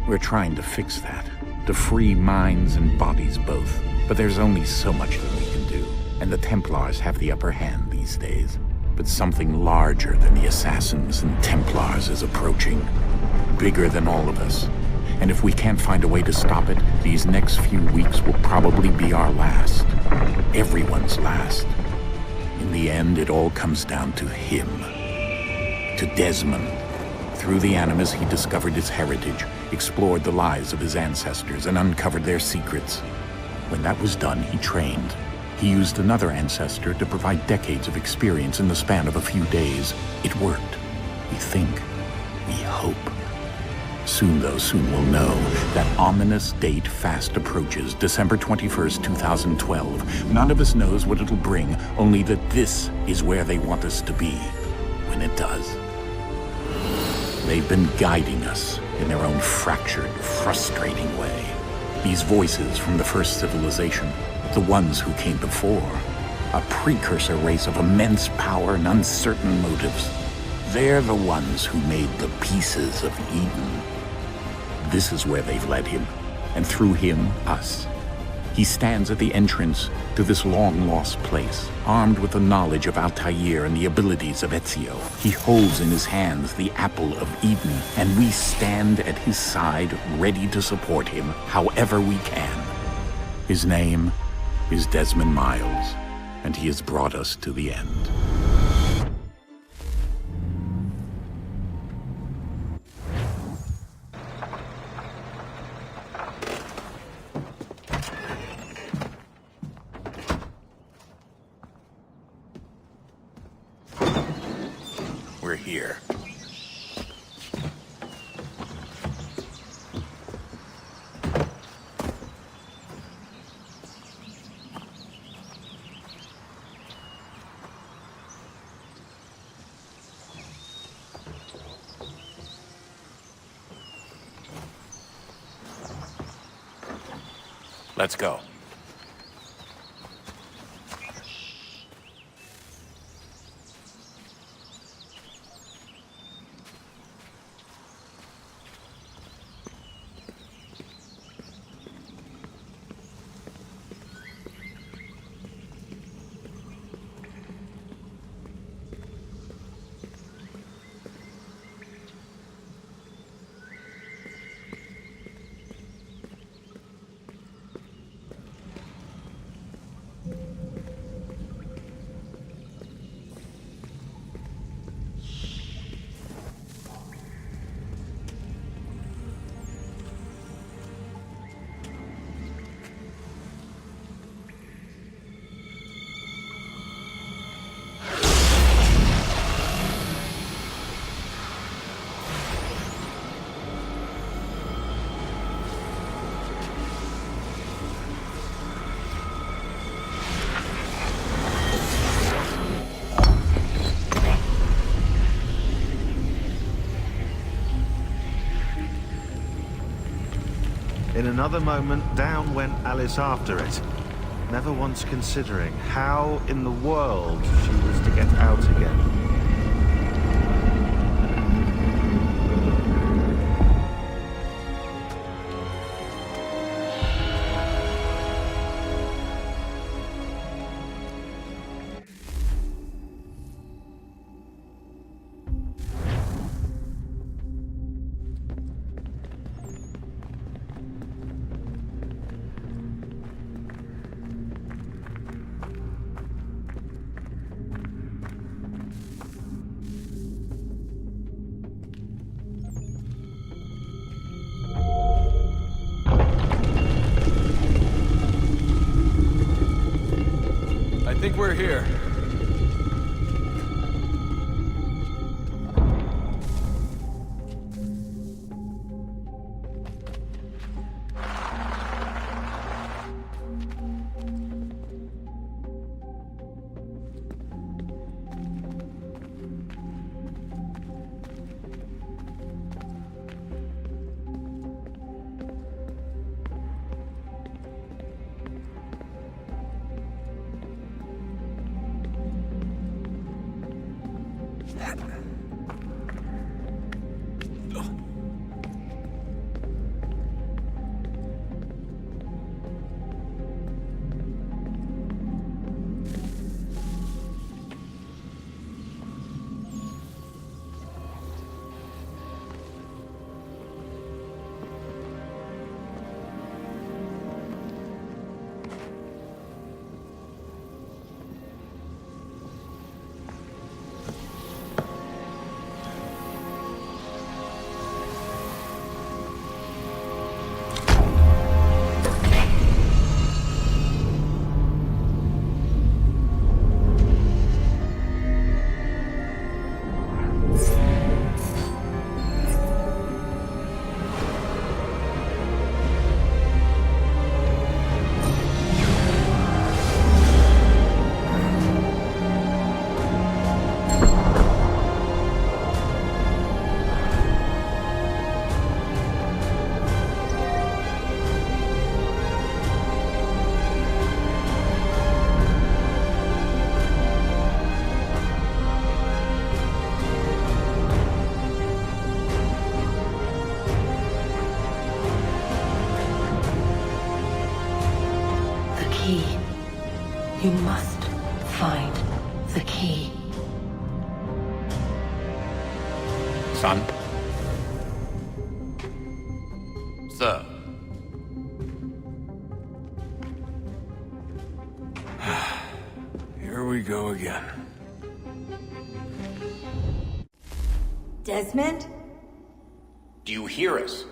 We're trying to fix that, to free minds and bodies both. But there's only so much that we can do, and the Templars have the upper hand these days. But something larger than the Assassins and Templars is approaching. Bigger than all of us. And if we can't find a way to stop it, these next few weeks will probably be our last. Everyone's last. In the end, it all comes down to him. To Desmond. Through the Animus, he discovered his heritage, explored the lives of his ancestors, and uncovered their secrets. When that was done, he trained. He used another ancestor to provide decades of experience in the span of a few days. It worked. We think. We hope. Soon, though, soon we'll know. That ominous date fast approaches, December 21st, 2012. None of us knows what it'll bring, only that this is where they want us to be when it does. They've been guiding us in their own fractured, frustrating way. These voices from the first civilization, the ones who came before, a precursor race of immense power and uncertain motives. They're the ones who made the pieces of Eden. This is where they've led him, and through him, us. He stands at the entrance to this long-lost place, armed with the knowledge of Altair and the abilities of Ezio. He holds in his hands the apple of Eden, and we stand at his side, ready to support him however we can. His name is Desmond Miles, and he has brought us to the end. We're here. Let's go. In another moment, down went Alice after it, never once considering how in the world she was to get out again. I think we're here. key. You must find the key. Son? Sir. Here we go again. Desmond? Do you hear us?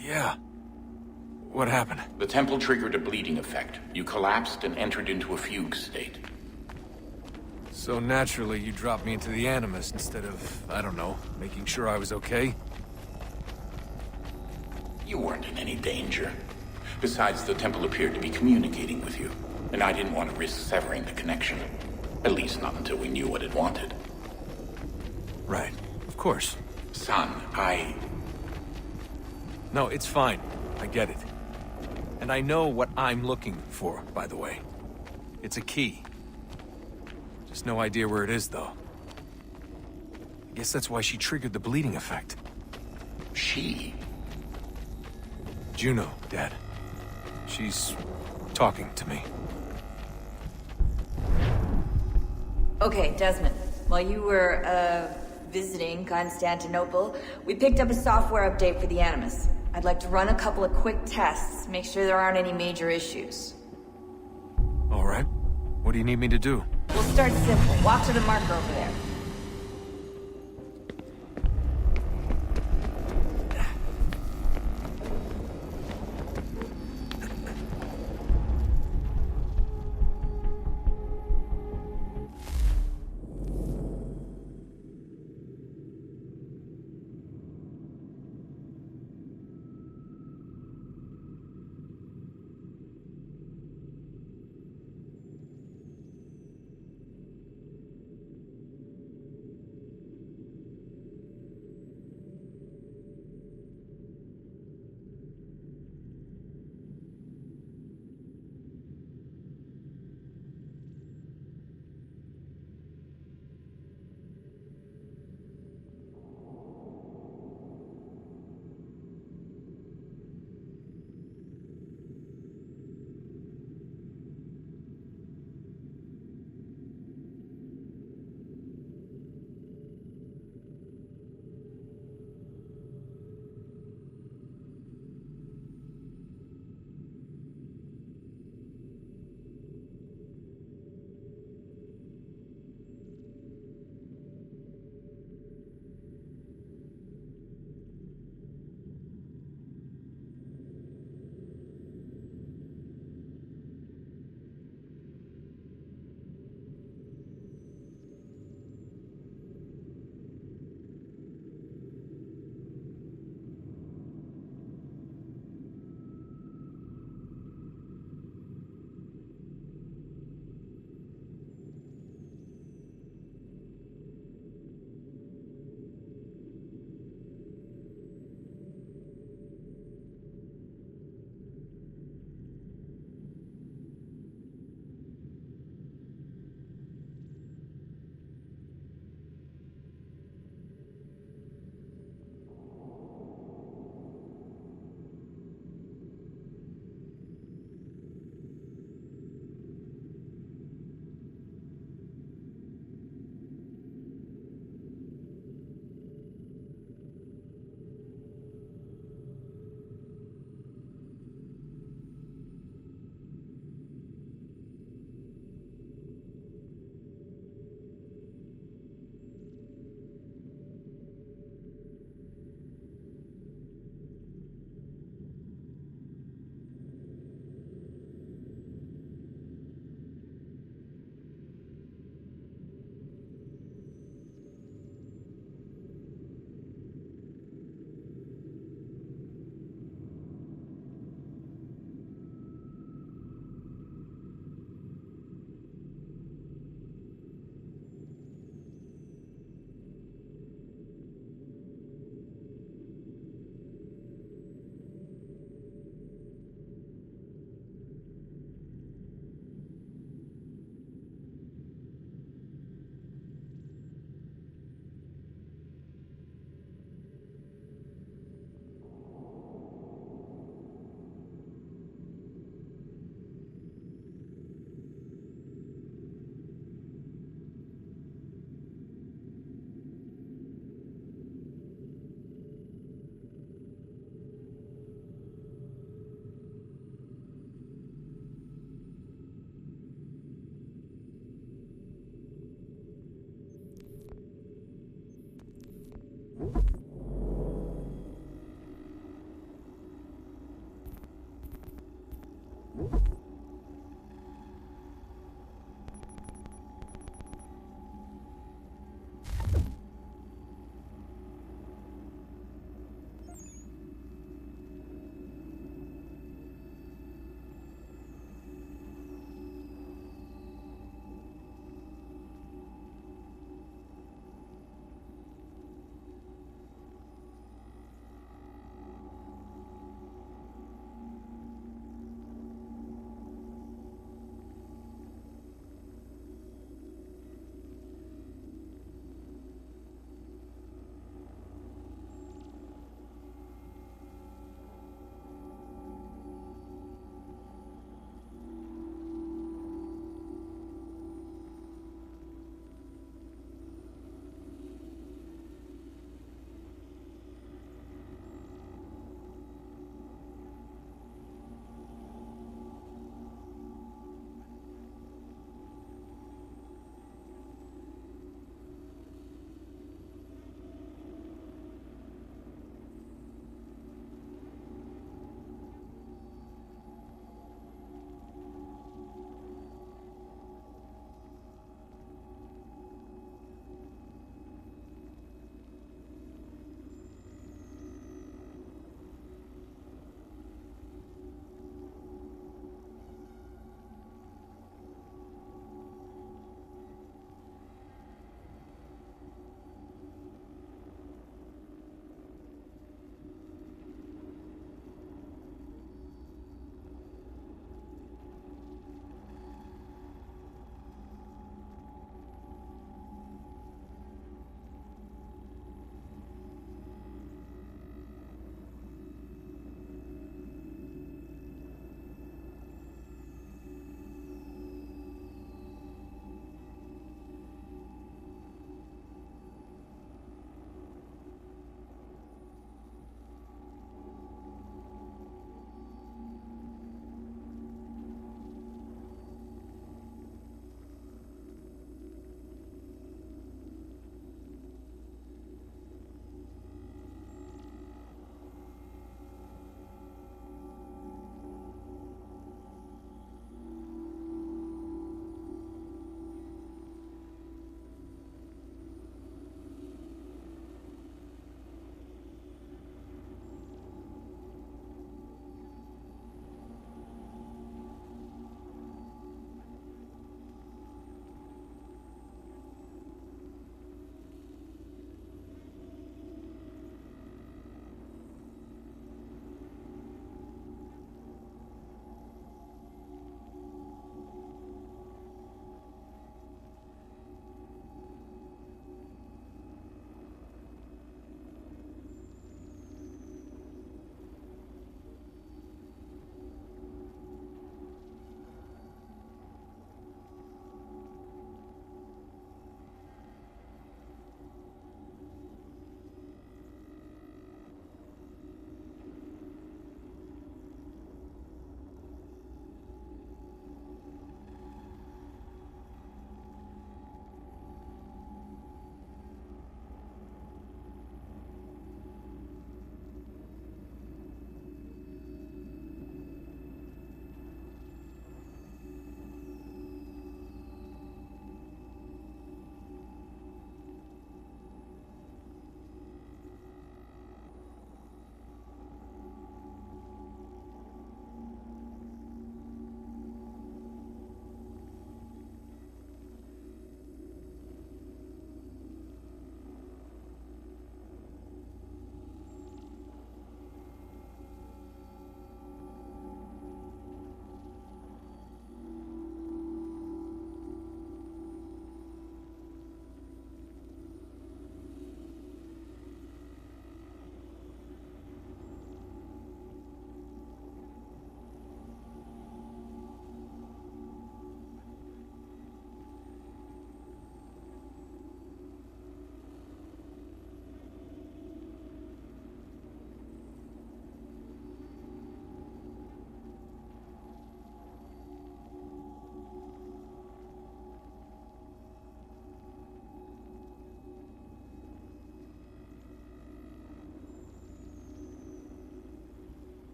Yeah. What happened? The temple triggered a bleeding effect. You collapsed and entered into a fugue state. So naturally, you dropped me into the Animus instead of, I don't know, making sure I was okay? You weren't in any danger. Besides, the temple appeared to be communicating with you, and I didn't want to risk severing the connection. At least not until we knew what it wanted. Right. Of course. Son, No, it's fine. I get it. And I know what I'm looking for, by the way. It's a key. Just no idea where it is, though. I guess that's why she triggered the bleeding effect. She? Juno, Dad. She's talking to me. Okay, Desmond. While you were, visiting Constantinople, we picked up a software update for the Animus. I'd like to run a couple of quick tests, make sure there aren't any major issues. All right. What do you need me to do? We'll start simple. Walk to the marker over there.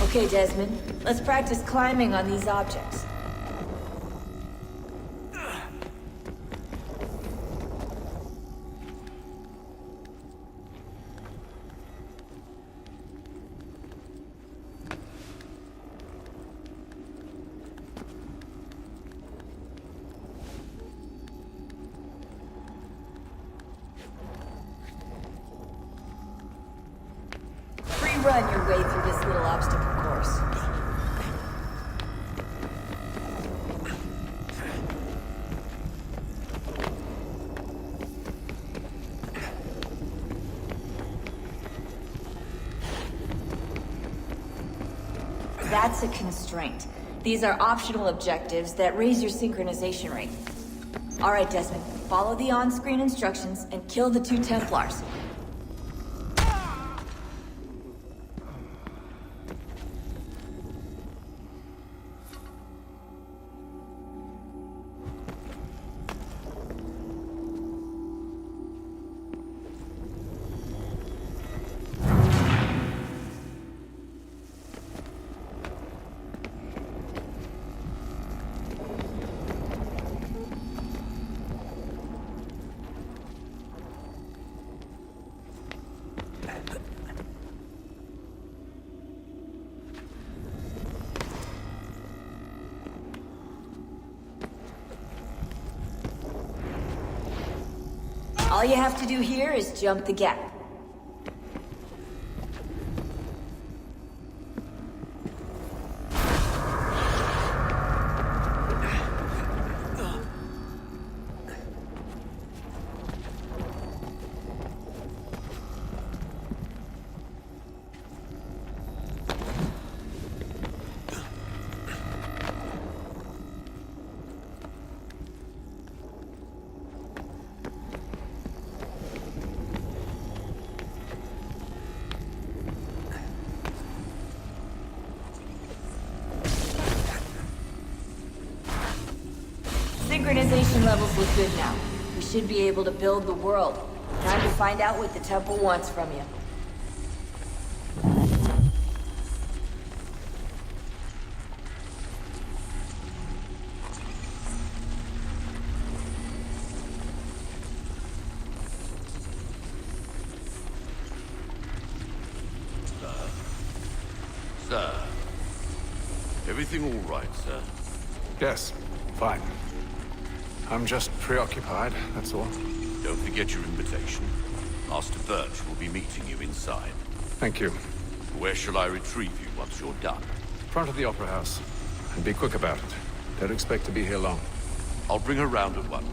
Okay, Desmond. Let's practice climbing on these objects. Run your way through this little obstacle course. That's a constraint. These are optional objectives that raise your synchronization rate. All right, Desmond, follow the on-screen instructions and kill the 2 Templars. All you have to do here is jump the gap. Synchronization levels look good now. We should be able to build the world. Time to find out what the temple wants from you. Sir. Everything all right, sir? Yes, fine. I'm just preoccupied, that's all. Don't forget your invitation. Master Birch will be meeting you inside. Thank you. Where shall I retrieve you once you're done? Front of the Opera House. And be quick about it. Don't expect to be here long. I'll bring her round at once.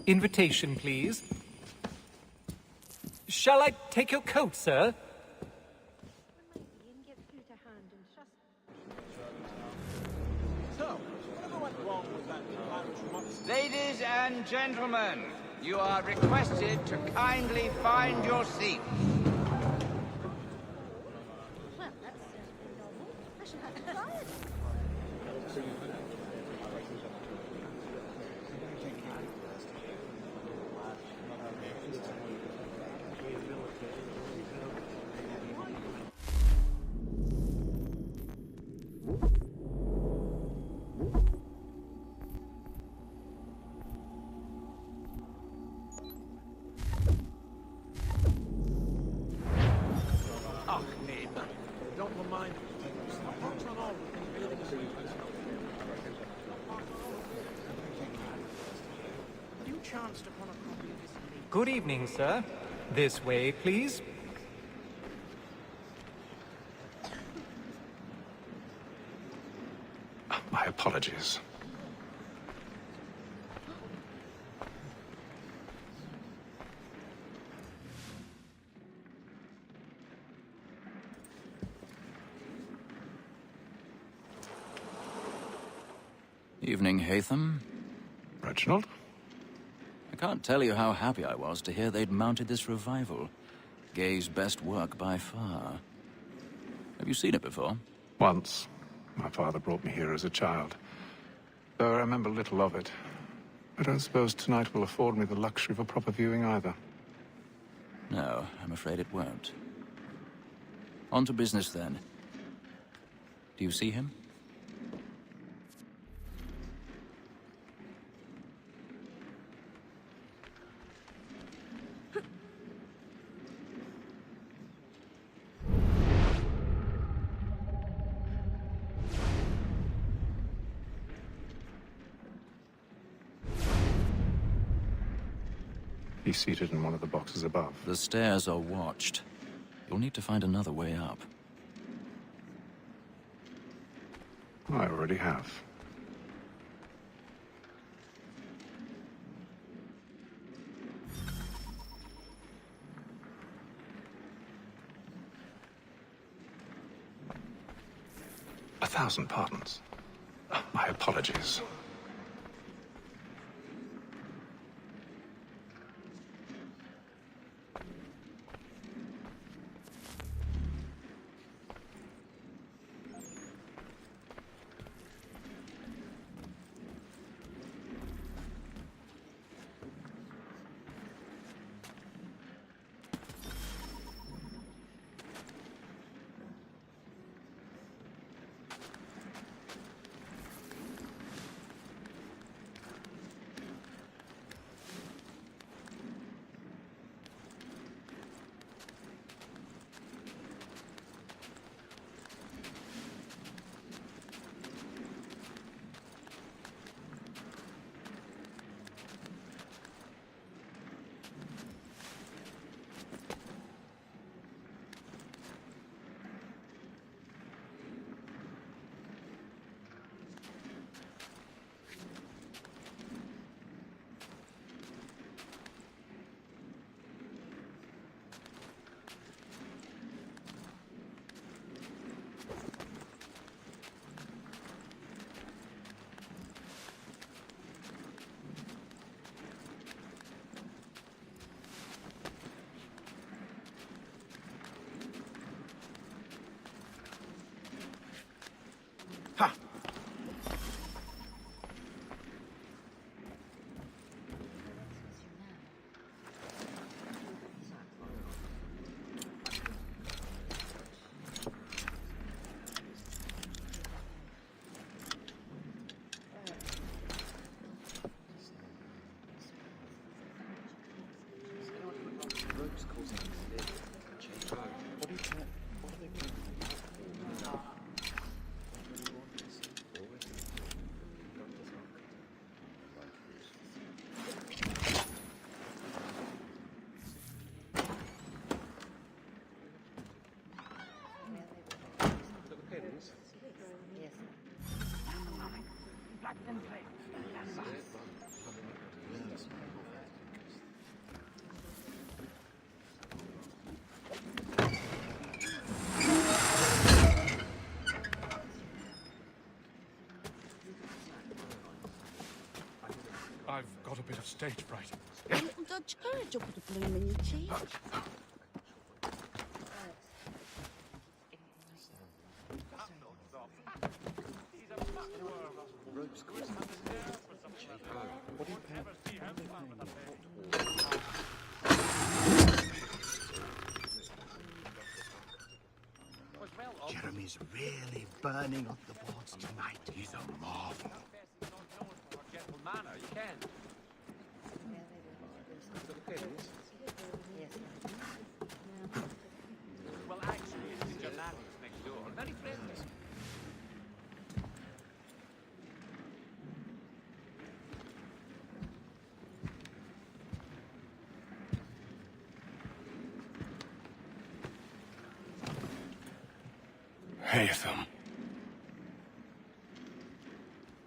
Invitation, please. Shall I take your coat, sir? Ladies and gentlemen, you are requested to kindly find your seats. Well, that's normal. I shall have to try it. Good evening, sir. This way, please. My apologies. Evening, Hatham. Reginald? I can't tell you how happy I was to hear they'd mounted this revival. Gay's best work by far. Have you seen it before? Once. My father brought me here as a child, though I remember little of it. I don't suppose tonight will afford me the luxury of a proper viewing either. No, I'm afraid it won't. On to business, then. Do you see him? He's seated in one of the boxes above. The stairs are watched. You'll need to find another way up. I already have. A thousand pardons. My apologies. I've got a bit of stage fright. Little Dodge courage, you'll put a bloom in your cheek. Jeremy's really burning up the boards tonight. He's a marvel. You can. Well, actually, it's your landlord's next door. Very friendly. Haytham.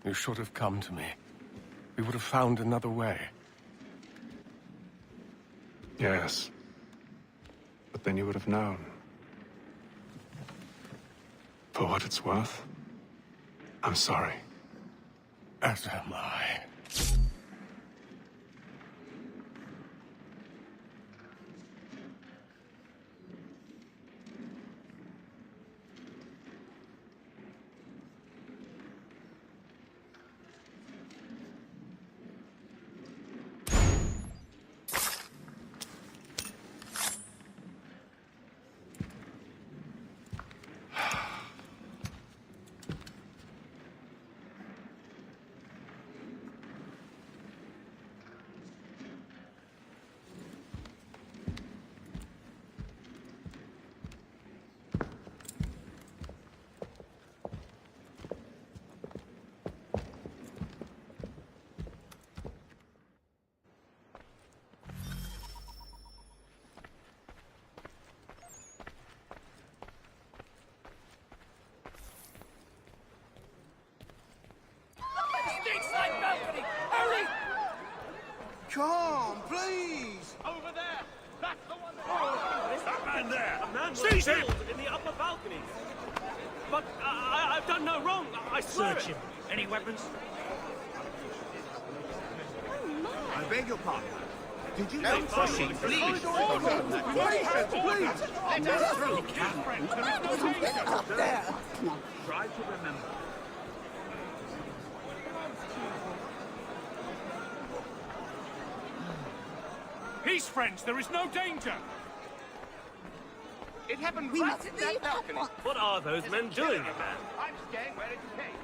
You should have come to me. We would have found another way. Yes. But then you would have known. For what it's worth, I'm sorry. As am I. Calm, please! Over there! That's the one That man there! A man was Seize him! killed in the upper balcony. But I've done no wrong. I swear Search it. him. Any weapons? I beg your pardon. Did you No fussing, please! Please! Let us through! Try to remember. Peace, friends! There is no danger! It happened right in that balcony. What are those men doing, man? I'm staying where it's safe.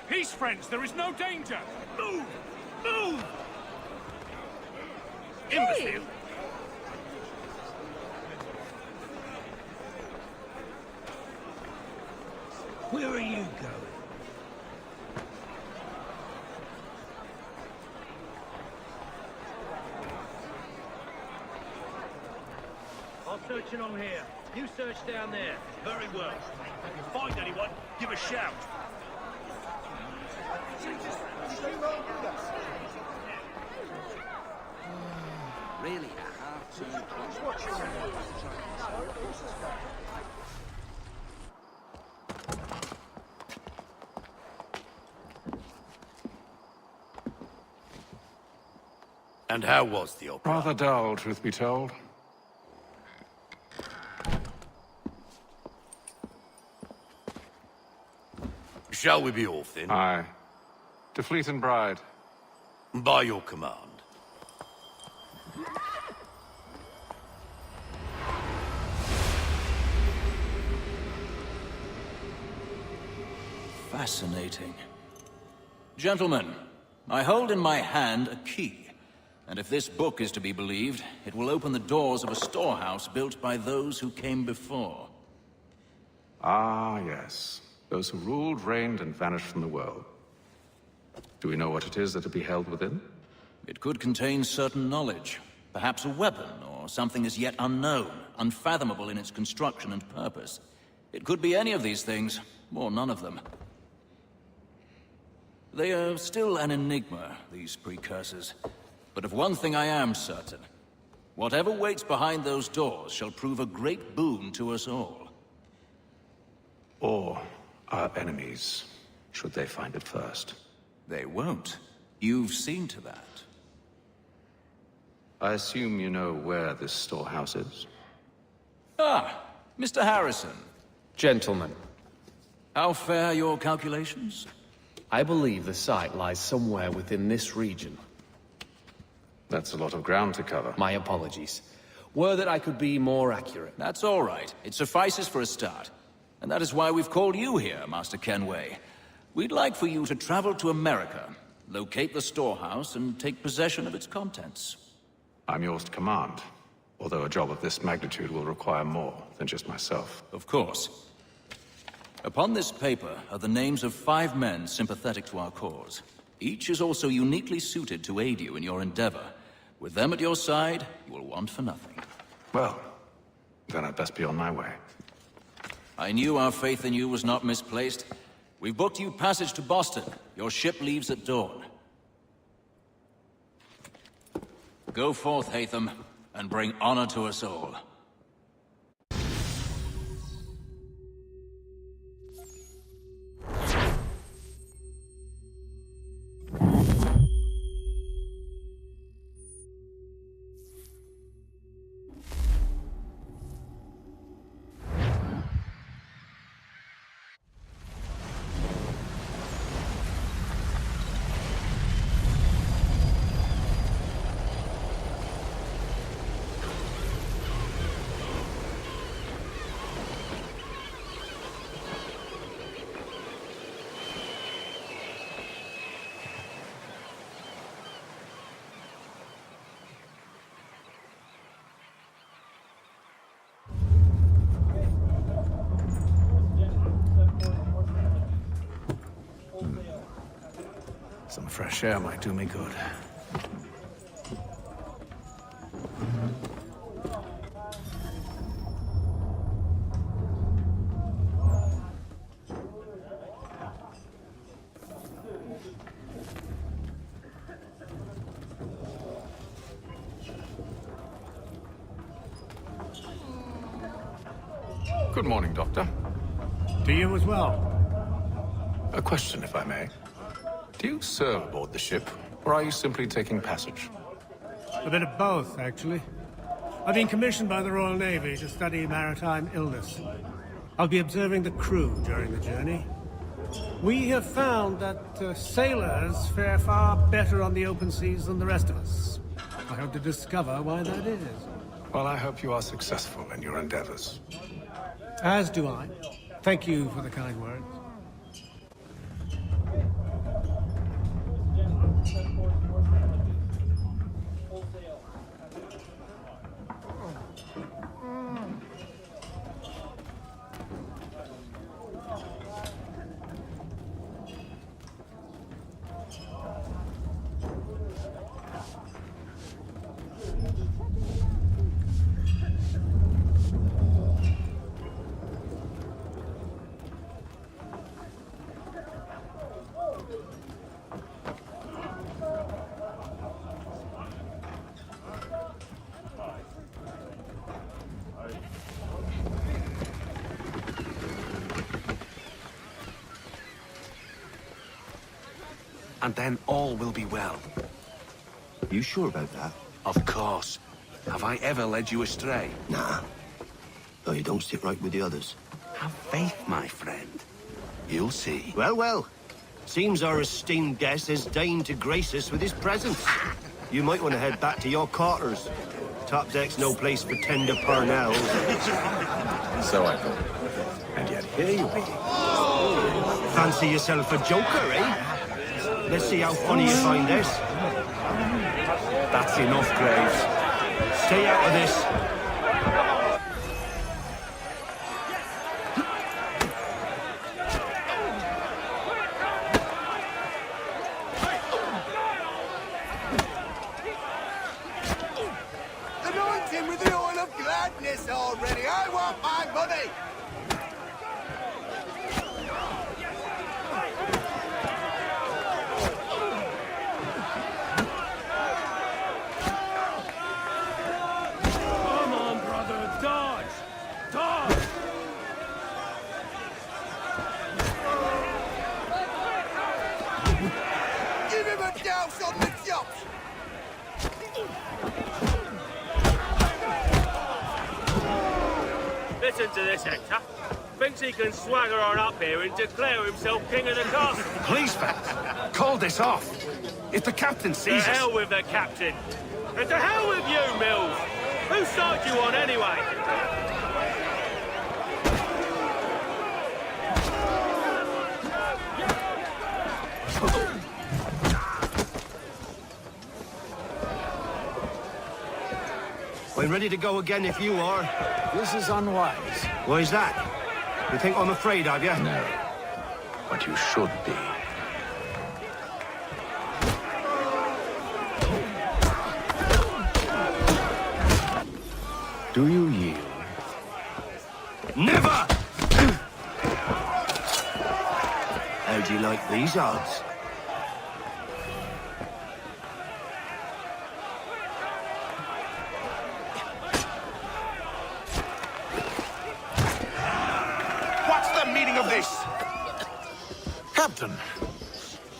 Peace, friends! There is no danger! Move! Move! Imbecile! Where are you going? I'll search in on here. You search down there. Very well. If you find anyone, give a shout. Really, I have to. And how was the opera? Rather dull, truth be told. Shall we be off then? Aye. To Fleet and Bride. By your command. Fascinating. Gentlemen, I hold in my hand a key. And if this book is to be believed, it will open the doors of a storehouse built by those who came before. Ah, yes. Those who ruled, reigned, and vanished from the world. Do we know what it is that will be held within? It could contain certain knowledge. Perhaps a weapon, or something as yet unknown, unfathomable in its construction and purpose. It could be any of these things, or none of them. They are still an enigma, these precursors. But of one thing I am certain. Whatever waits behind those doors shall prove a great boon to us all. Or our enemies, should they find it first. They won't. You've seen to that. I assume you know where this storehouse is? Ah, Mr. Harrison. Gentlemen, How fare your calculations? I believe the site lies somewhere within this region. That's a lot of ground to cover. My apologies. Were that I could be more accurate. That's all right. It suffices for a start. And that is why we've called you here, Master Kenway. We'd like for you to travel to America, locate the storehouse, and take possession of its contents. I'm yours to command, although a job of this magnitude will require more than just myself. Of course. Upon this paper are the names of 5 men sympathetic to our cause. Each is also uniquely suited to aid you in your endeavor. With them at your side, you will want for nothing. Well, then I'd best be on my way. I knew our faith in you was not misplaced. We've booked you passage to Boston. Your ship leaves at dawn. Go forth, Hatham, and bring honor to us all. Some fresh air might do me good. Good morning, Doctor. To you as well. A question, if I may. Do you serve aboard the ship, or are you simply taking passage? A bit of both, actually. I've been commissioned by the Royal Navy to study maritime illness. I'll be observing the crew during the journey. We have found that sailors fare far better on the open seas than the rest of us. I hope to discover why that is. Well, I hope you are successful in your endeavors. As do I. Thank you for the kind words. And then all will be well. You sure about that? Of course. Have I ever led you astray? Nah. Though you don't sit right with the others. Have faith, my friend. You'll see. Well, well. Seems our esteemed guest has deigned to grace us with his presence. You might want to head back to your quarters. Top deck's no place for tender parnells. So I thought. And yet here you are. Fancy yourself a joker, eh? Let's see how funny you find this. That's enough, Graves. Stay out of this. Anoint him with the oil of gladness already. I want my money. Listen to this, Hector. Thinks he can swagger on up here and declare himself king of the castle. Please, fellas, call this off. If the captain sees To us... hell with the captain. And to hell with you, Mills. Whose side you on, anyway? I'm ready to go again if you are. This is unwise. Why is that? You think I'm afraid of you? No. But you should be. Do you yield? Never! How do you like these odds? Captain,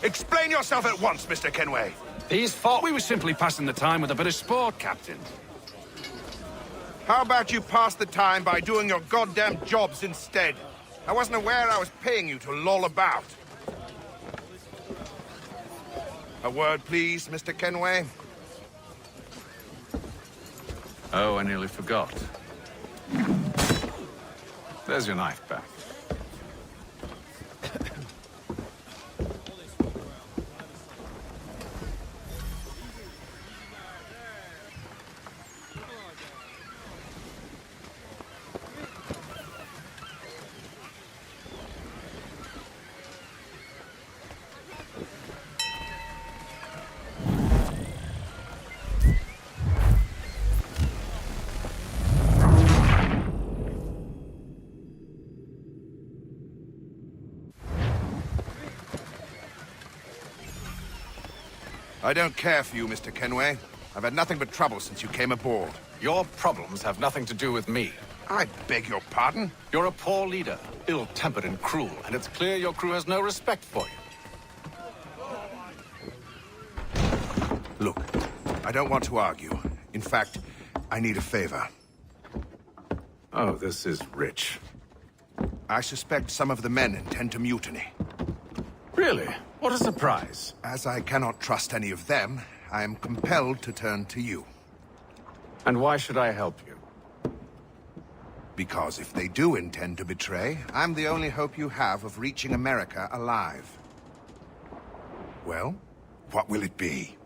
explain yourself at once, Mr. Kenway. These thought we were simply passing the time with a bit of sport, Captain. How about you pass the time by doing your goddamn jobs instead? I wasn't aware I was paying you to loll about. A word, please, Mr. Kenway. Oh, I nearly forgot. There's your knife back. I don't care for you, Mr. Kenway. I've had nothing but trouble since you came aboard. Your problems have nothing to do with me. I beg your pardon? You're a poor leader, ill-tempered and cruel, and it's clear your crew has no respect for you. Look, I don't want to argue. In fact, I need a favor. Oh, this is rich. I suspect some of the men intend to mutiny. Really? What a surprise. As I cannot trust any of them, I am compelled to turn to you. And why should I help you? Because if they do intend to betray, I'm the only hope you have of reaching America alive. Well, what will it be?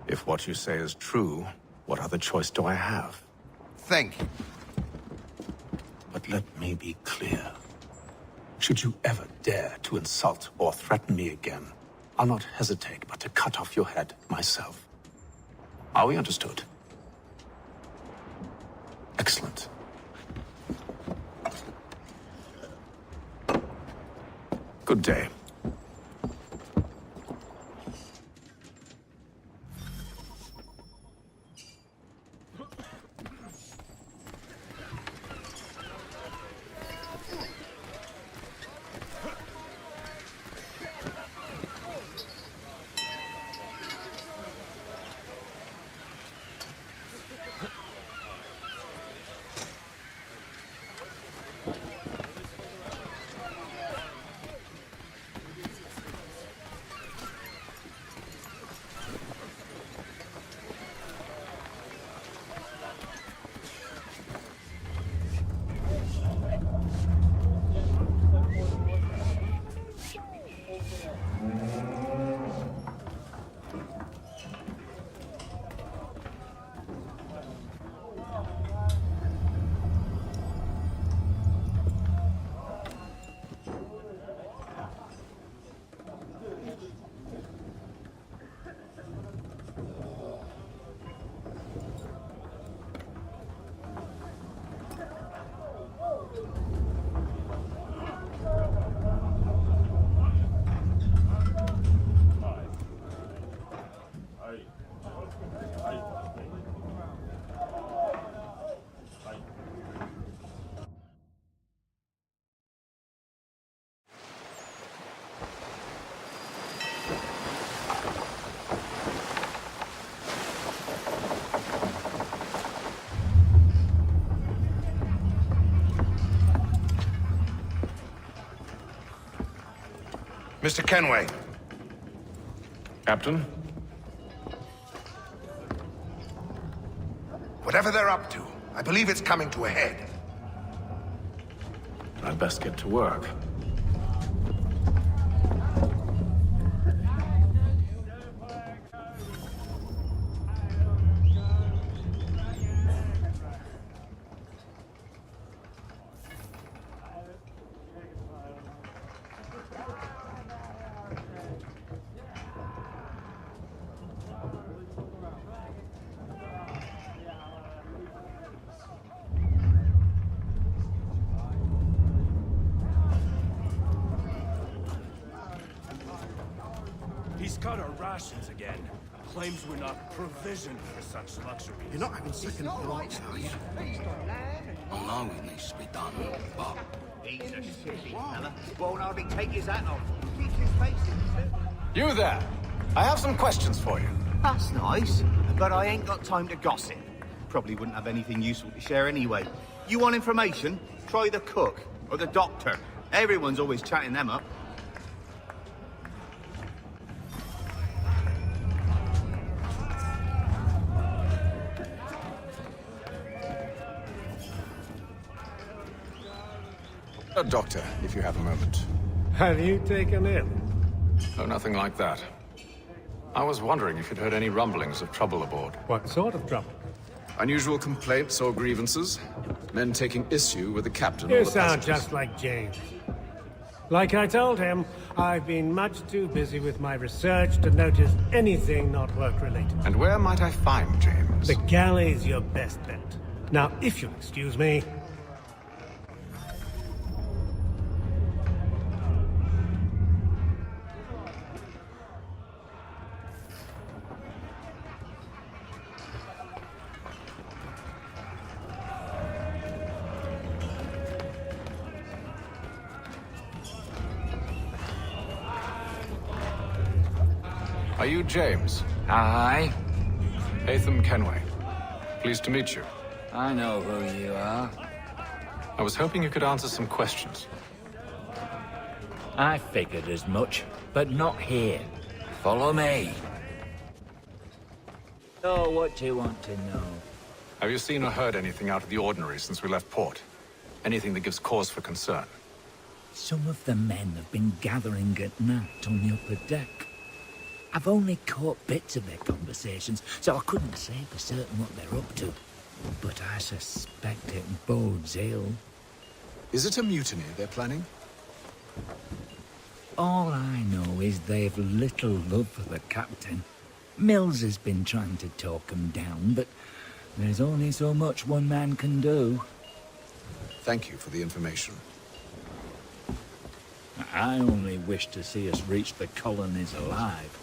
If what you say is true, what other choice do I have? Thank you. But let me be clear. Should you ever dare to insult or threaten me again, I'll not hesitate but to cut off your head myself. Are we understood? Excellent. Good day. Mr. Kenway. Captain? Whatever they're up to, I believe it's coming to a head. I'd best get to work. He's cut our rations again. Claims we're not provisioned for such luxury. You're not having second thoughts, are you? I know it needs to be done, but... He's a silly fella. Won't hardly take his hat off. Keeps his face in. You there! I have some questions for you. That's nice, but I ain't got time to gossip. Probably wouldn't have anything useful to share anyway. You want information? Try the cook or the doctor. Everyone's always chatting them up. A doctor, if you have a moment. Have you taken him? Oh, nothing like that. I was wondering if you'd heard any rumblings of trouble aboard. What sort of trouble? Unusual complaints or grievances? Men taking issue with the captain or You the sound passengers? just like James. Like I told him, I've been much too busy with my research to notice anything not work-related. And where might I find James? The galley's your best bet. Now, if you'll excuse me... Are you James? Aye. Haytham Kenway. Pleased to meet you. I know who you are. I was hoping you could answer some questions. I figured as much, but not here. Follow me. So, what do you want to know? Have you seen or heard anything out of the ordinary since we left port? Anything that gives cause for concern? Some of the men have been gathering at night on the upper deck. I've only caught bits of their conversations, so I couldn't say for certain what they're up to. But I suspect it bodes ill. Is it a mutiny they're planning? All I know is they've little love for the captain. Mills has been trying to talk him down, but there's only so much one man can do. Thank you for the information. I only wish to see us reach the colonies alive.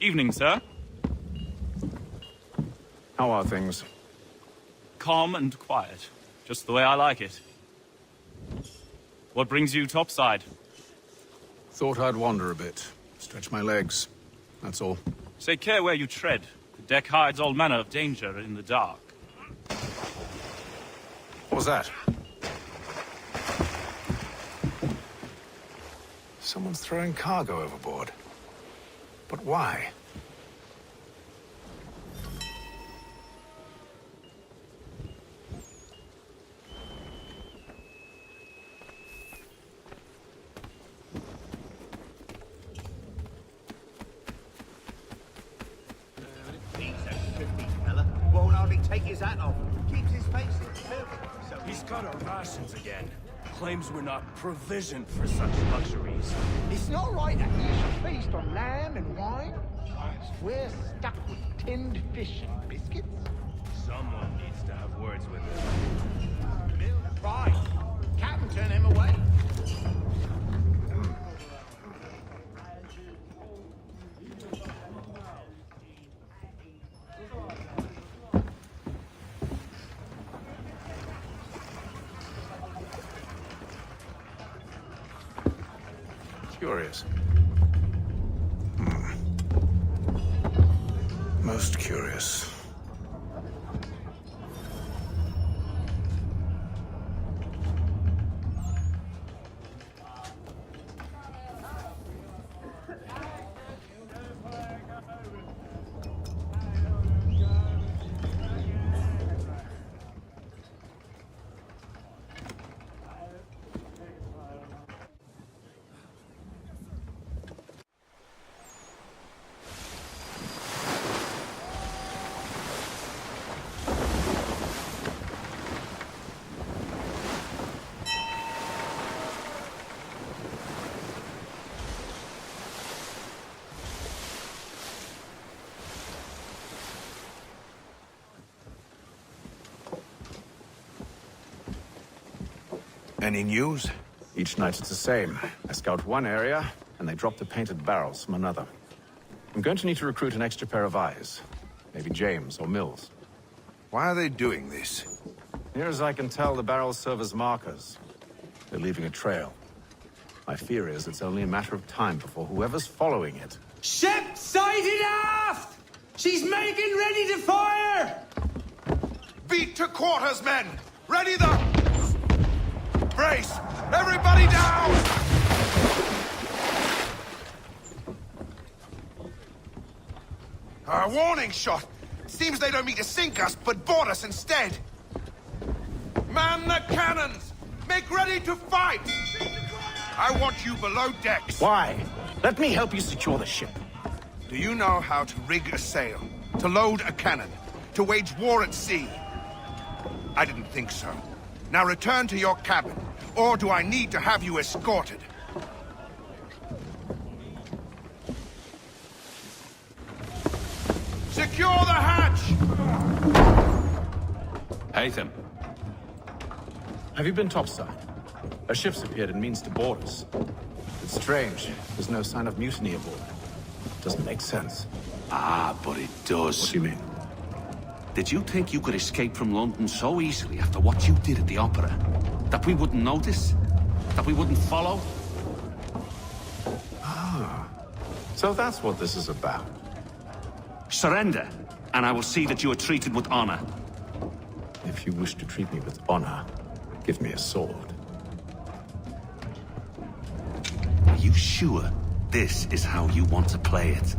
Evening, sir. How are things? Calm and quiet. Just the way I like it. What brings you topside? Thought I'd wander a bit. Stretch my legs. That's all. Take care where you tread. The deck hides all manner of danger in the dark. What was that? Someone's throwing cargo overboard. But why? Won't hardly take his hat off. Keeps his face in so He's got our rations again. Claims we're not provisioned for such luxuries. It's not right that you should feast on lamb and wine. We're stuck with tinned fish and biscuits. Someone needs to have words with him. Right. Captain, turn him away. Curious. Most curious. Any news? Each night it's the same. I scout one area, and they drop the painted barrels from another. I'm going to need to recruit an extra pair of eyes. Maybe James or Mills. Why are they doing this? Near as I can tell, the barrels serve as markers. They're leaving a trail. My fear is it's only a matter of time before whoever's following it... Ship sighted aft! She's making ready to fire! Beat to quarters, men! Ready the... Brace! Everybody down! Warning shot! Seems they don't mean to sink us, but board us instead. Man the cannons! Make ready to fight! I want you below decks. Why? Let me help you secure the ship. Do you know how to rig a sail? To load a cannon? To wage war at sea? I didn't think so. Now return to your cabin, or do I need to have you escorted? Secure the hatch! Haytham. Have you been topside? A ship's appeared and means to board us. It's strange. There's no sign of mutiny aboard. Doesn't make sense. Ah, but it does. What do you mean? Did you think you could escape from London so easily after what you did at the opera? That we wouldn't notice? That we wouldn't follow? Ah. So that's what this is about. Surrender, and I will see that you are treated with honor. If you wish to treat me with honor, give me a sword. Are you sure this is how you want to play it?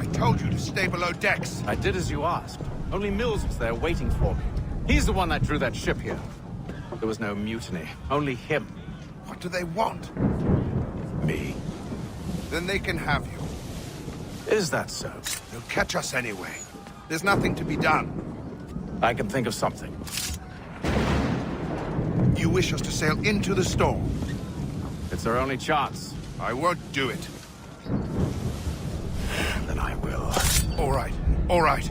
I told you to stay below decks. I did as you asked. Only Mills was there waiting for me. He's the one that drew that ship here. There was no mutiny, only him. What do they want? Me. Then they can have you. Is that so? They'll catch us anyway. There's nothing to be done. I can think of something. You wish us to sail into the storm? It's our only chance. I won't do it. Then I will. All right, all right.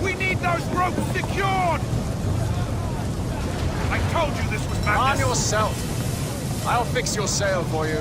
We need those ropes secured! I told you this was madness! Arm yourself. I'll fix your sail for you.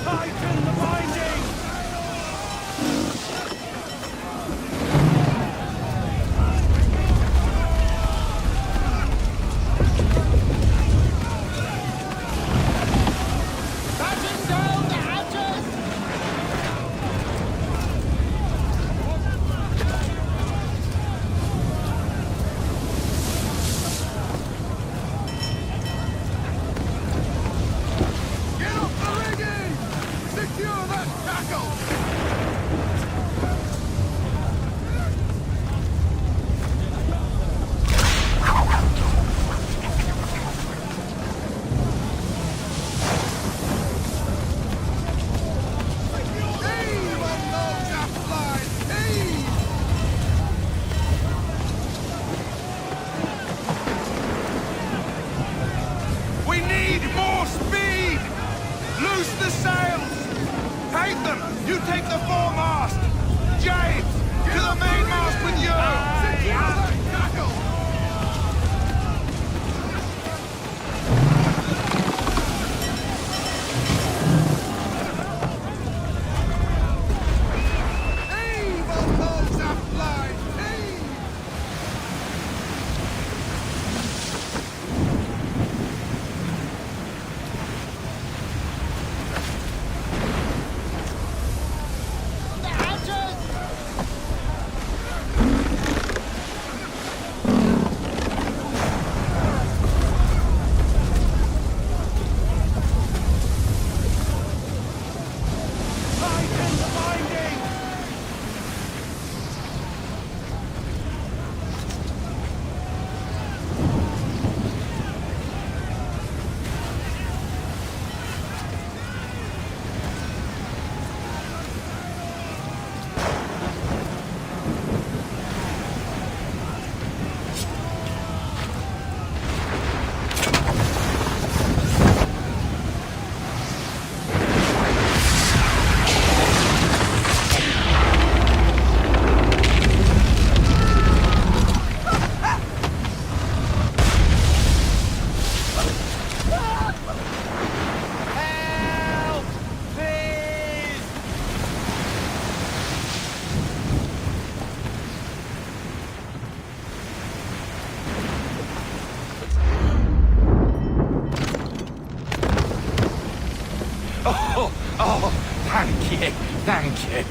Tighten the binding! Batten down the hatches! Get off the rigging! Secure that tackle! Heave on those aft lines! Heave! We need more speed! Loose the sails! Take them! You take the foremast! James! To the mainmast with you! Secure that tackle! Heave on those aft lines! Heave! The hatches! Tighten the binding! Help! Please! Oh, thank you, thank you.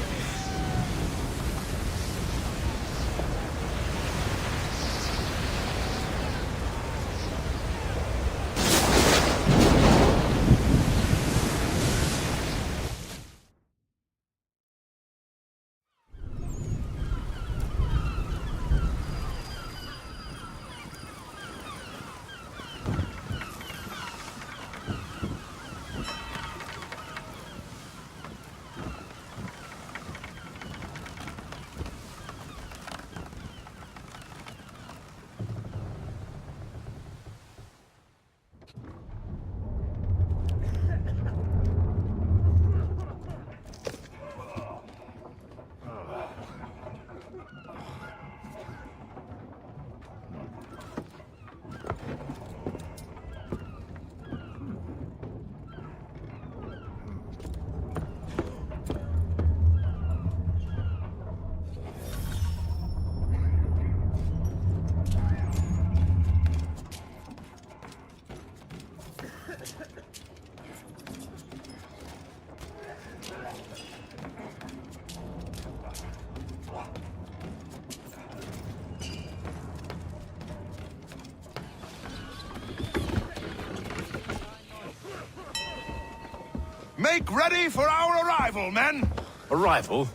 Make ready for our arrival, men! Arrival?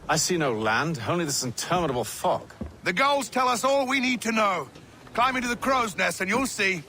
I see no land, only this interminable fog. The gulls tell us all we need to know. Climb into the crow's nest and you'll see.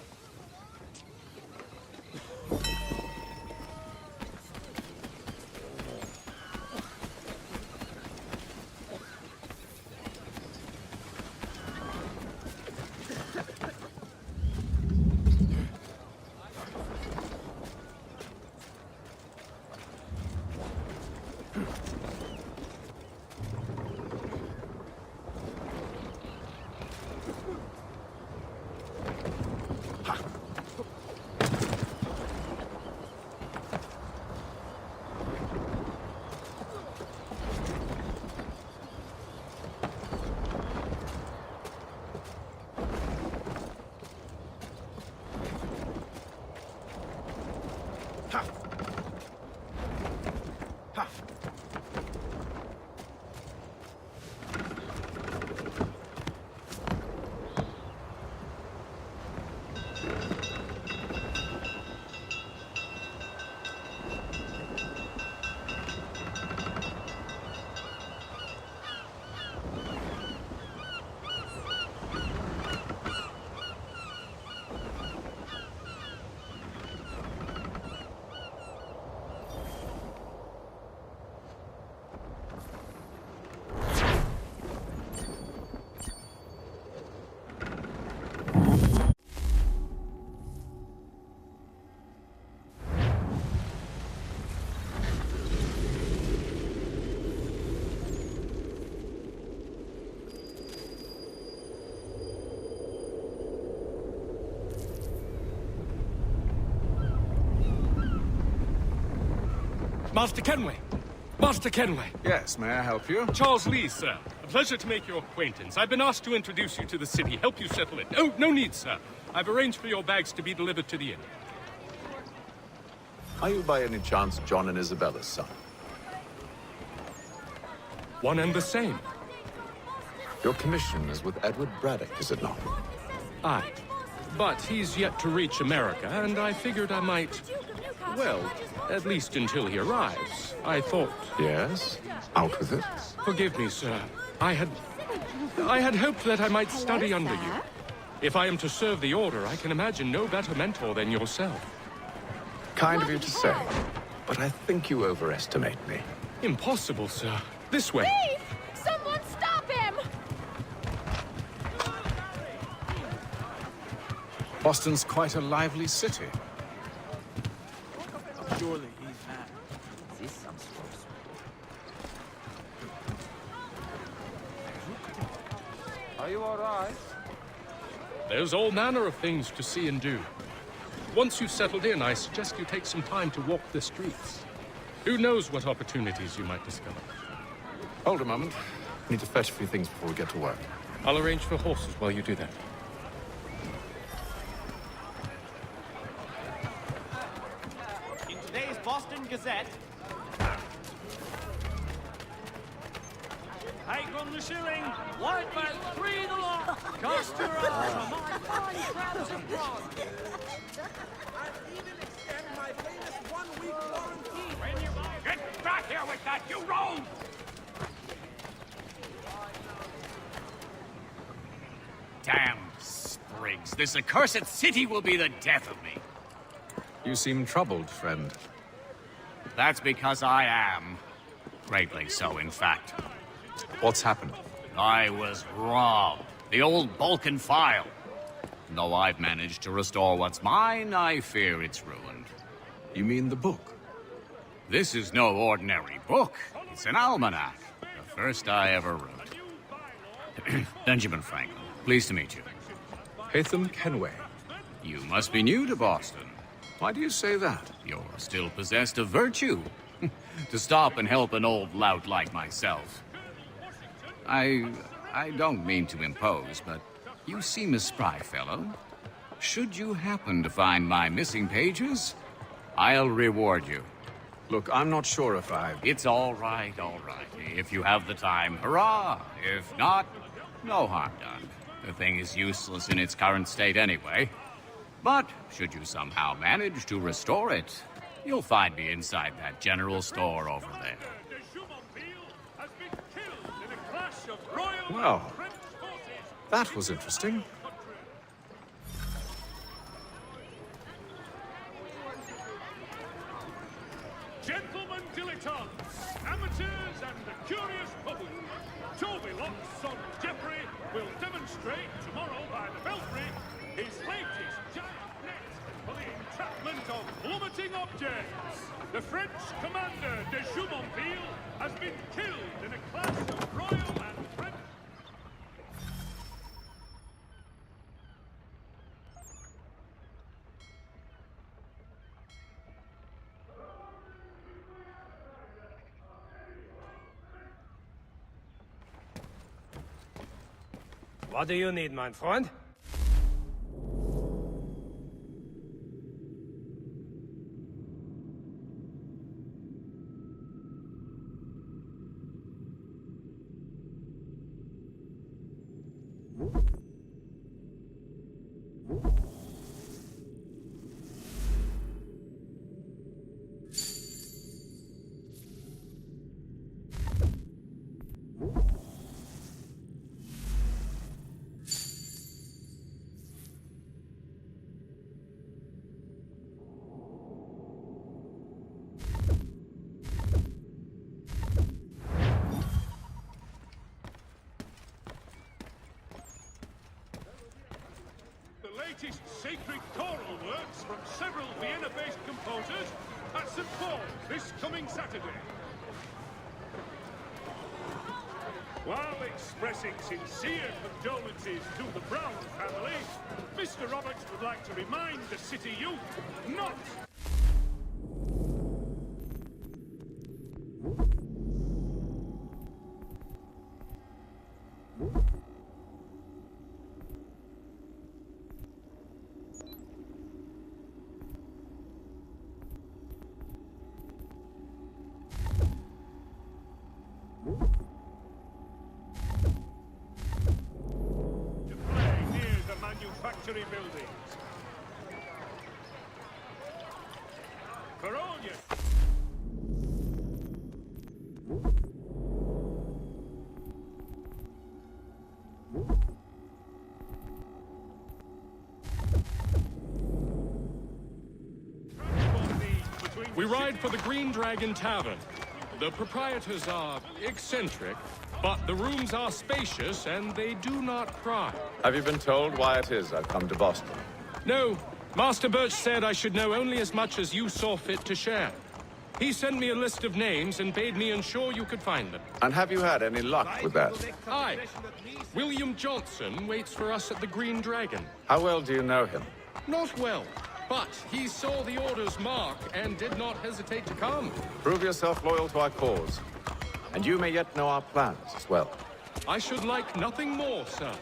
Master Kenway! Master Kenway! Yes, may I help you? Charles Lee, sir. A pleasure to make your acquaintance. I've been asked to introduce you to the city, help you settle it. Oh, no need, sir. I've arranged for your bags to be delivered to the inn. Are you by any chance John and Isabella's son? One and the same. Your commission is with Edward Braddock, is it not? Aye. But he's yet to reach America, and I figured I might... Well, at least until he arrives. I thought... Yes? Out with it. Forgive me, sir. I had hoped that I might study under you. If I am to serve the Order, I can imagine no better mentor than yourself. Kind of you to say, but I think you overestimate me. Impossible, sir. This way. Thief! Someone stop him! Boston's quite a lively city. Surely he's mad. This sounds close. Are you all right? There's all manner of things to see and do. Once you've settled in, I suggest you take some time to walk the streets. Who knows what opportunities you might discover. Hold a moment. I need to fetch a few things before we get to work. I'll arrange for horses while you do that. In today's Boston Gazette... Take on the shilling! White man, 3 the lot! Cast your eyes on my fine crabs and prawns! I'll even extend my famous 1-week warranty! Get back here with that, you rogue! Damn sprigs. This accursed city will be the death of me. You seem troubled, friend. That's because I am. Greatly so, in fact. What's happened? I was robbed. The old Balkan file. Though I've managed to restore what's mine, I fear it's ruined. You mean the book? This is no ordinary book. It's an almanac. The first I ever wrote. Benjamin Franklin. Pleased to meet you. Hatham Kenway. You must be new to Boston. Why do you say that? You're still possessed of virtue. To stop and help an old lout like myself. I don't mean to impose, but you seem a spry fellow. Should you happen to find my missing pages, I'll reward you. Look, I'm not sure if I... It's all right. If you have the time, hurrah! If not, no harm done. The thing is useless in its current state anyway. But should you somehow manage to restore it, you'll find me inside that general store over there. Well, that was interesting. Gentlemen dilettantes, amateurs and the curious public, Toby Locke's son Jeffrey will demonstrate tomorrow by the Belfry his latest giant net for the entrapment of plummeting objects. The French commander de Jumonville has been killed in a clash of royal and French... What do you need, my friend? Latest sacred choral works from several Vienna-based composers at St. Paul's this coming Saturday. While expressing sincere condolences to the Brown family, Mr. Roberts would like to remind the city youth not military buildings. For all you... We ride for the Green Dragon Tavern. The proprietors are eccentric, but the rooms are spacious and they do not pry. Have you been told why it is I've come to Boston? No, Master Birch said I should know only as much as you saw fit to share. He sent me a list of names and bade me ensure you could find them. And have you had any luck with that? Aye. William Johnson waits for us at the Green Dragon. How well do you know him? Not well, but he saw the order's mark and did not hesitate to come. Prove yourself loyal to our cause. And you may yet know our plans as well. I should like nothing more, sir.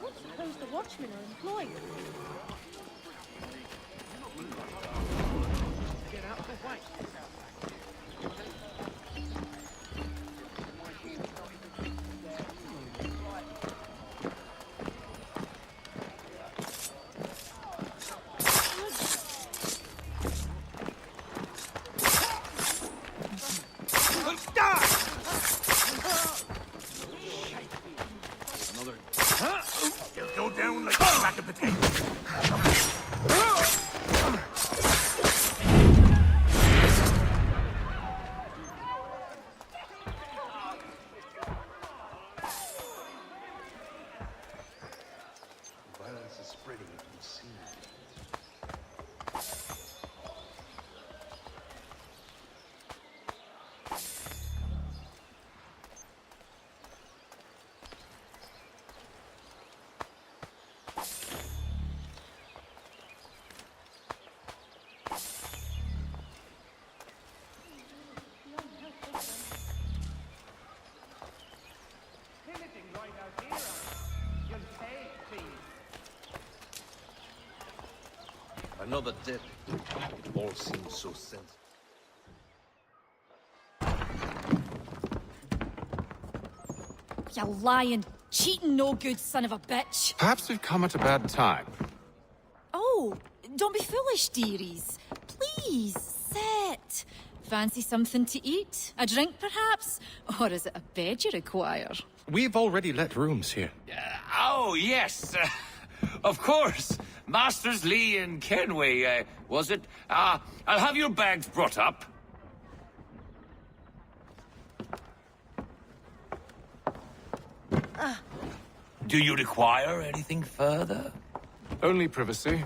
What suppose the watchmen are employed? Get out of the way. Go down like a sack of potatoes. Violence is spreading from the sea. Another dead. It all seems so sensible. You lying, cheating, no good son of a bitch. Perhaps we've come at a bad time. Oh, don't be foolish, dearies. Please, sit. Fancy something to eat? A drink, perhaps? Or is it a bed you require? We've already let rooms here. Oh, yes. Of course. Masters Lee and Kenway, was it? I'll have your bags brought up. Do you require anything further? Only privacy.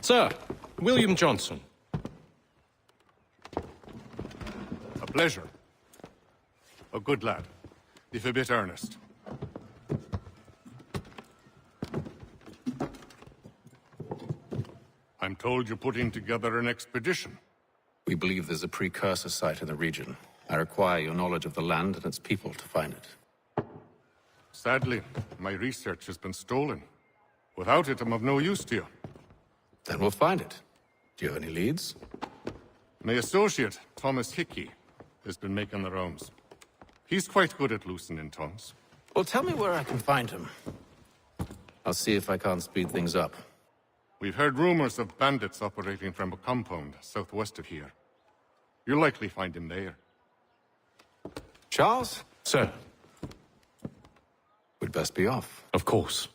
Sir, William Johnson. A pleasure. A good lad, if a bit earnest. I'm told you're putting together an expedition. We believe there's a precursor site in the region. I require your knowledge of the land and its people to find it. Sadly, my research has been stolen. Without it, I'm of no use to you. Then we'll find it. Do you have any leads? My associate, Thomas Hickey, has been making the rounds. He's quite good at loosening tongues. Well, tell me where I can find him. I'll see if I can't speed things up. We've heard rumors of bandits operating from a compound southwest of here. You'll likely find him there. Charles? Sir. We'd best be off. Of course.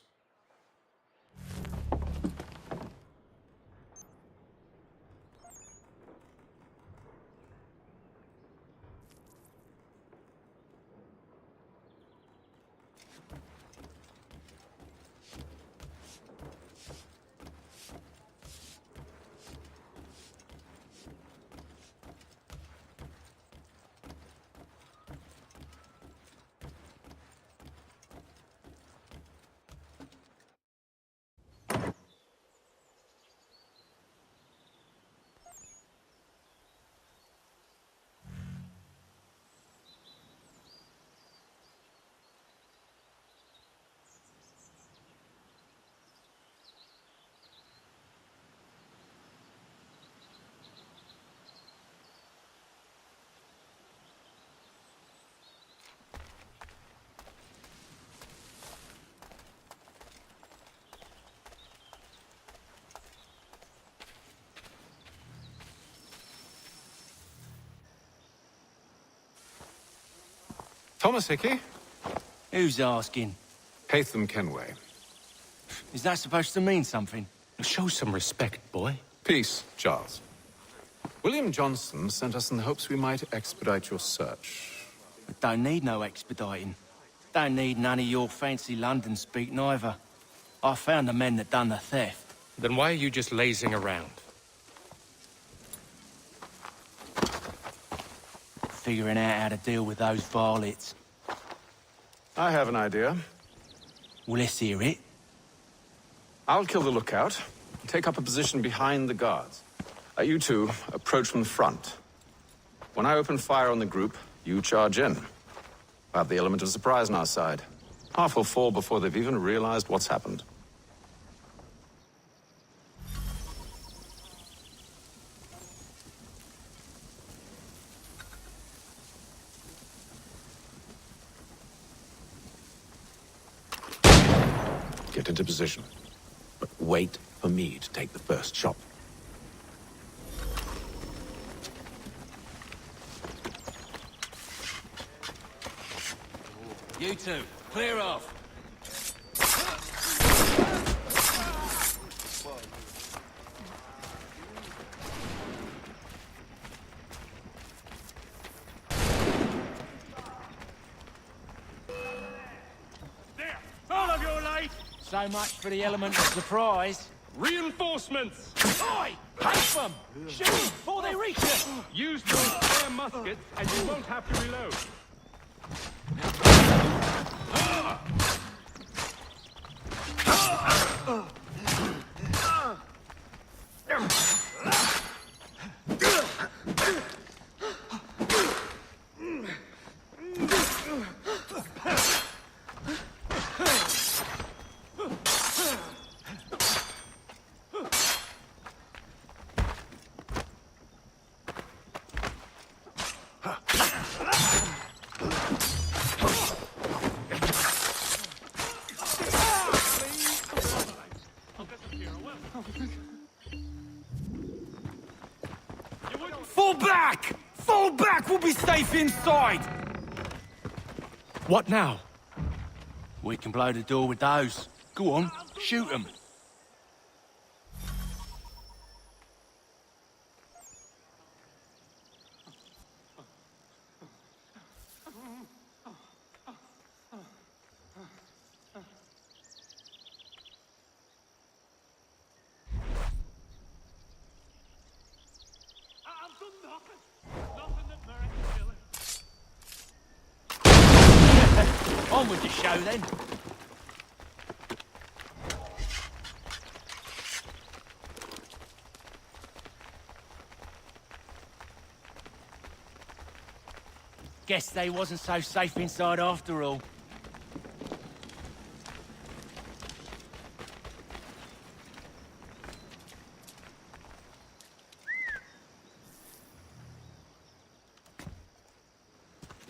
Thomas Hickey? Who's asking? Haytham Kenway. Is that supposed to mean something? Show some respect, boy. Peace, Charles. William Johnson sent us in the hopes we might expedite your search. I don't need no expediting. Don't need none of your fancy London speak neither. I found the men that done the theft. Then why are you just lazing around? Figuring out how to deal with those varlets. I have an idea. Well, let's hear it. I'll kill the lookout, take up a position behind the guards. You two approach from the front. When I open fire on the group, you charge in. I have the element of surprise on our side. Half will fall before they've even realized what's happened. Get into position. But wait for me to take the first shot. You two, clear off. There! All of your light! So much for the element of surprise. Reinforcements! Oi! Help them! Shoot before they reach us! Use your spare muskets and you won't have to reload. Fall back! Fall back! We'll be safe inside! What now? We can blow the door with those. Go on, shoot them. On with the show then. Guess they wasn't so safe inside after all.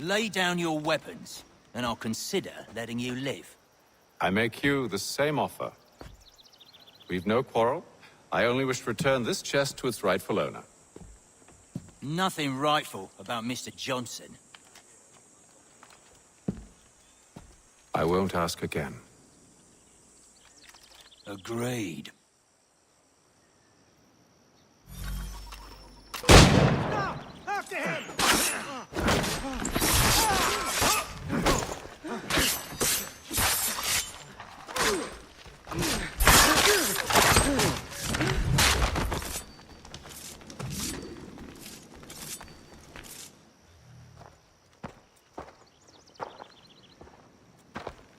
Lay down your weapons, and I'll consider letting you live. I make you the same offer. We've no quarrel. I only wish to return this chest to its rightful owner. Nothing rightful about Mr. Johnson. I won't ask again. Agreed. No! After him!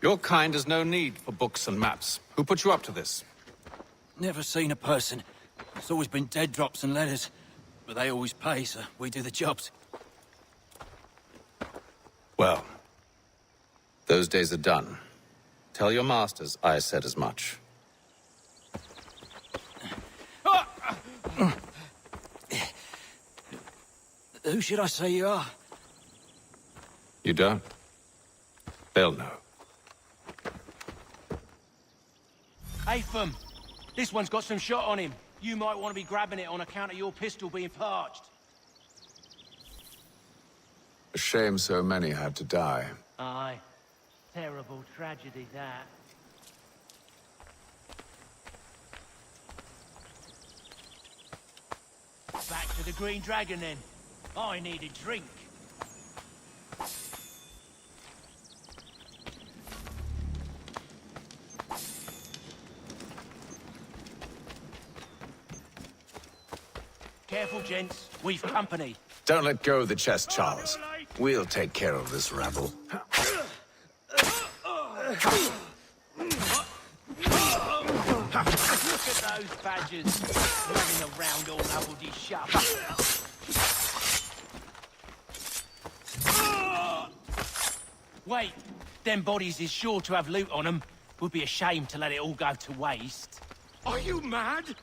Your kind has no need for books and maps. Who put you up to this? Never seen a person. It's always been dead drops and letters. But they always pay, so we do the jobs. Well, those days are done. Tell your masters I said as much. Who should I say you are? You don't? They'll know. Atham, this one's got some shot on him. You might want to be grabbing it on account of your pistol being parched. A shame so many had to die. Aye. Terrible tragedy, that. Back to the Green Dragon, then. I need a drink. Careful, gents. We've company. Don't let go of the chest, Charles. We'll take care of this rabble. Look at those badgers running around all hubbledy-shubby. Wait, them bodies is sure to have loot on them. Would be a shame to let it all go to waste. Are you mad?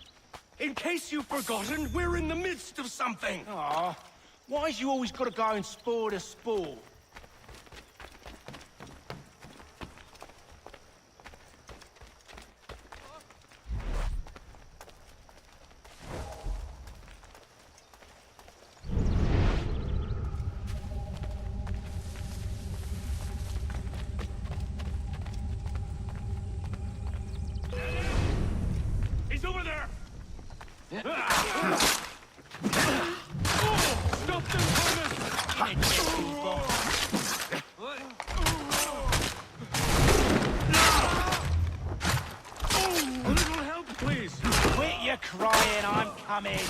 In case you've forgotten, we're in the midst of something. Aw, why's you always got to go and spoil the sport? He's over there! Stop them, Thomas! A little help, please! Quit your crying, I'm coming!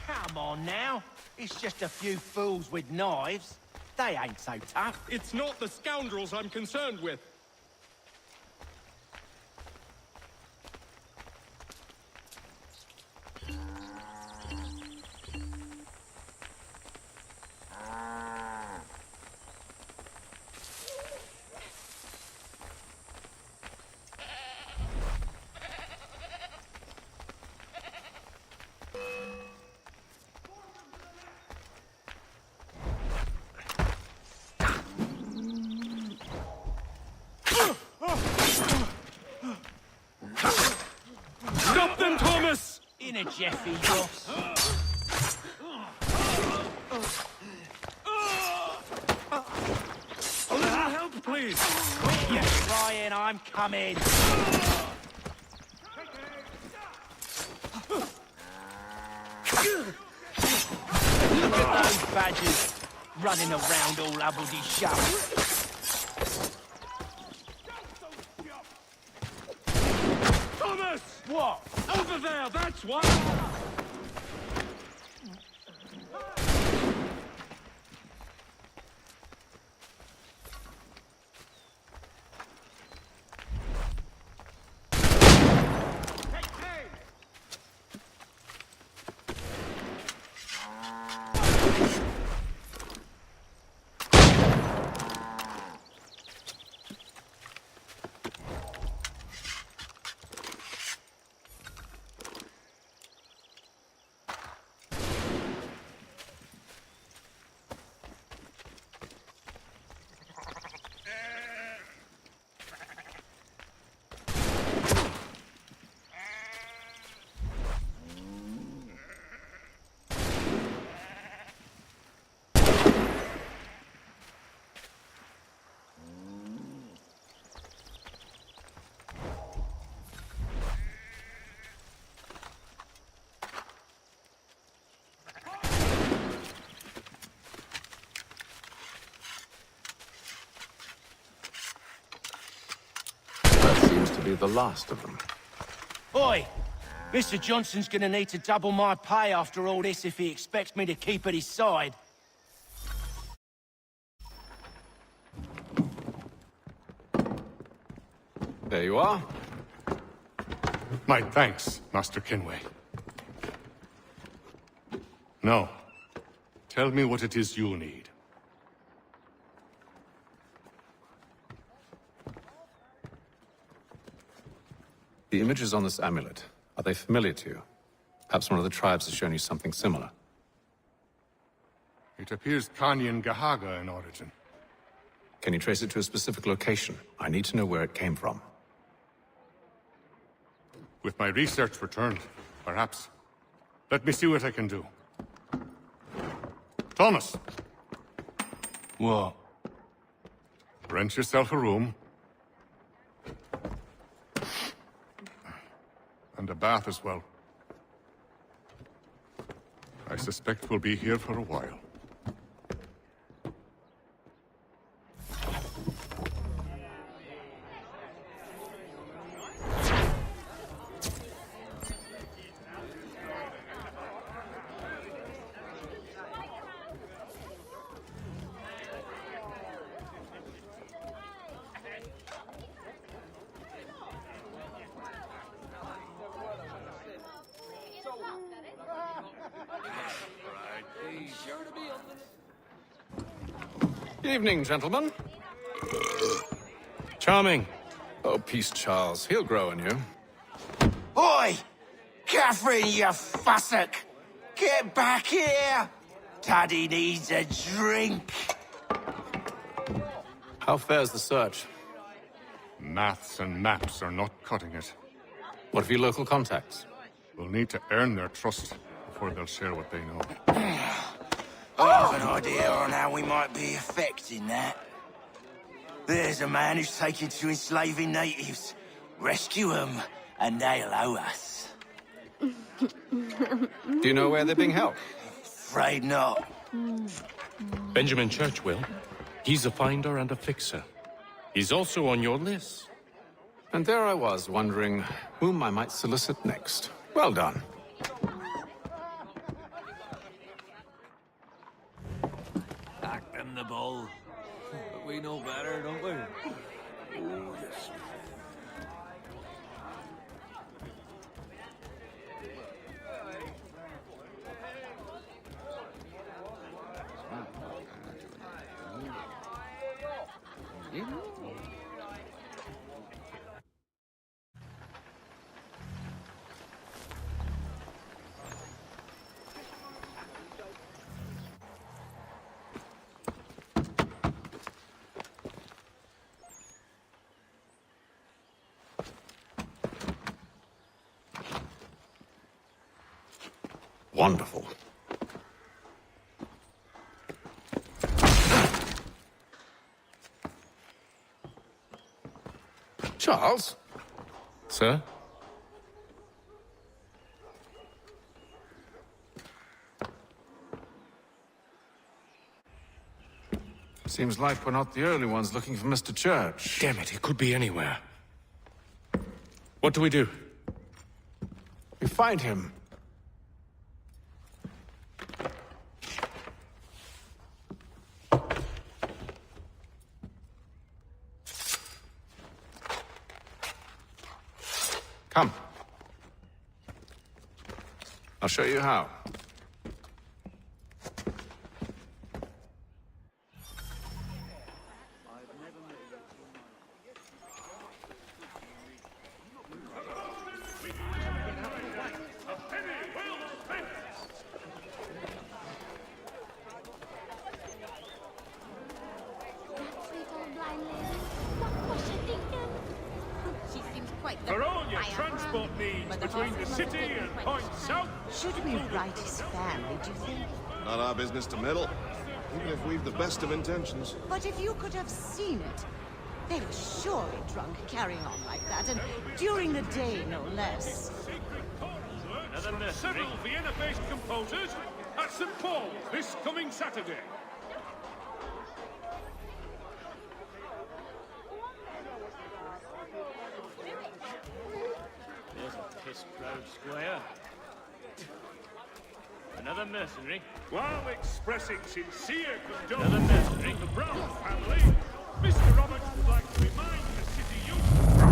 Come on now. It's just a few fools with knives. They ain't so tough. It's not the scoundrels I'm concerned with. Stop them, Thomas! In a Jeffy, Ross. A little help, please! Quit your crying, I'm coming! Look at those badgers running around all hubbledy-shubby. Thomas! What? Over there, that's one! to be the last of them. Oi! Mr. Johnson's gonna need to double my pay after all this if he expects me to keep at his side. There you are. My thanks, Master Kenway. Now, tell me what it is you need. The images on this amulet, are they familiar to you? Perhaps one of the tribes has shown you something similar. It appears Kanyan Gahaga in origin. Can you trace it to a specific location? I need to know where it came from. With my research returned, perhaps. Let me see what I can do. Thomas! What? Rent yourself a room. And a bath as well. I suspect we'll be here for a while. Evening, gentlemen. Charming. Oh, peace, Charles. He'll grow on you. Oi! Catherine, you fussock! Get back here! Daddy needs a drink. How fares the search? Maths and maps are not cutting it. What of your local contacts? We'll need to earn their trust before they'll share what they know. I have an idea on how we might be affecting that. There's a man who's taken to enslaving natives. Rescue them, and they'll owe us. Do you know where they're being held? Afraid not. Benjamin Churchwill. He's a finder and a fixer. He's also on your list. And there I was, wondering whom I might solicit next. Well done. Back them the ball. But we know better, don't we? Oh, yes. Wonderful. Charles? Sir? Seems like we're not the only ones looking for Mr. Church. Damn it, he could be anywhere. What do we do? We find him. Come. I'll show you how. For all your transport needs between the city and Point South. Should we write his family, do you think? Not our business to meddle, even if we've the best of intentions. But if you could have seen it, they were surely drunk carrying on like that, and during the day, no less. And then there's several Vienna-based composers at St. Paul's this coming Saturday. Shroud Squire. Another mercenary. While expressing sincere Another condolences mercenary. to the Brown family, Mr. Roberts would like to remind the city youth.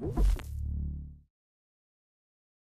You